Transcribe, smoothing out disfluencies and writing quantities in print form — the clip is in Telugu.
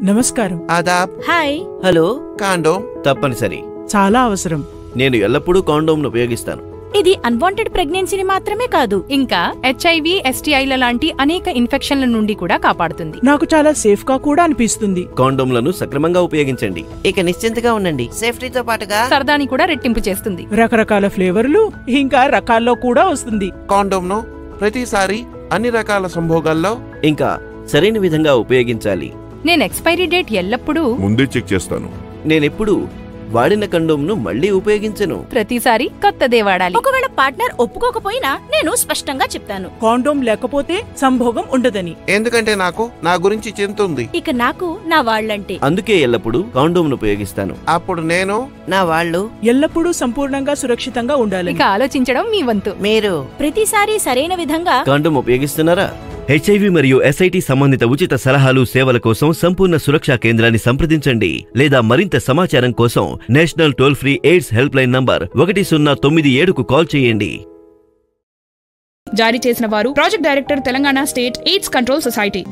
నమస్కారం. ఆదాబ్. హాయ్. హలో. కాండోమ్ తప్పనిసరి. చాలా అవసరం. నేను ఎల్లప్పుడూ కాండోమ్ను ఉపయోగిస్తాను. ఇది అన్వాంటెడ్ ప్రెగ్నెన్సీని మాత్రమే కాదు, ఇంకా HIV, STIల లాంటి అనేక ఇన్ఫెక్షన్ల నుండి కూడా కాపాడుతుంది. నాకు చాలా సేఫ్ గా కూడా అనిపిస్తుంది. కాండోమ్లను సక్రమంగా ఉపయోగించండి. ఇక నిశ్చింతగా ఉండండి. సేఫ్టీతో పాటుగా సరదాని కూడా రెట్టింపు చేస్తుంది. రకరకాల ఫ్లేవర్లు ఇంకా రకాల్లో కూడా వస్తుంది. కాండోమ్ ను ప్రతిసారి అన్ని రకాల సంభోగాల్లో ఇంకా సరైన విధంగా ఉపయోగించాలి. నేను ఎక్స్పైరీ డేట్ ఎల్లప్పుడూ ముందే చెక్ చేస్తాను. నేనెప్పుడు వాడిన కండోమ్ను మళ్ళీ ఉపయోగించను. ప్రతిసారి కొత్తదే వాడాలి. ఒకవేళ పార్ట్నర్ ఒప్పుకోకపోయినా నేను స్పష్టంగా చెప్తాను, కాండోమ్ లేకపోతే సంభోగం ఉండదని. ఎందుకంటే నాకు నా గురించి చింత ఉంది. ఇక నాకు నా వాళ్ళంటే. అందుకే ఎల్లప్పుడూ కాండోమ్ను ఉపయోగిస్తాను. అప్పుడు నేను నా వాళ్ళు ఎల్లప్పుడూ సంపూర్ణంగా సురక్షితంగా ఉండాలి. ఇక ఆలోచించడం మీ వంతు. మీరు ప్రతిసారి సరైన విధంగా కాండోమ్ ఉపయోగిస్తున్నారా? HIV మరియు SIT సంబంధిత ఉచిత సలహాలు సేవల కోసం సంపూర్ణ సురక్షా కేంద్రాన్ని సంప్రదించండి లేదా మరింత సమాచారం కోసం national toll free AIDS help line number 1097కు కాల్ చేయండి. జారీ చేసిన వారు project director, Telangana state AIDS control society.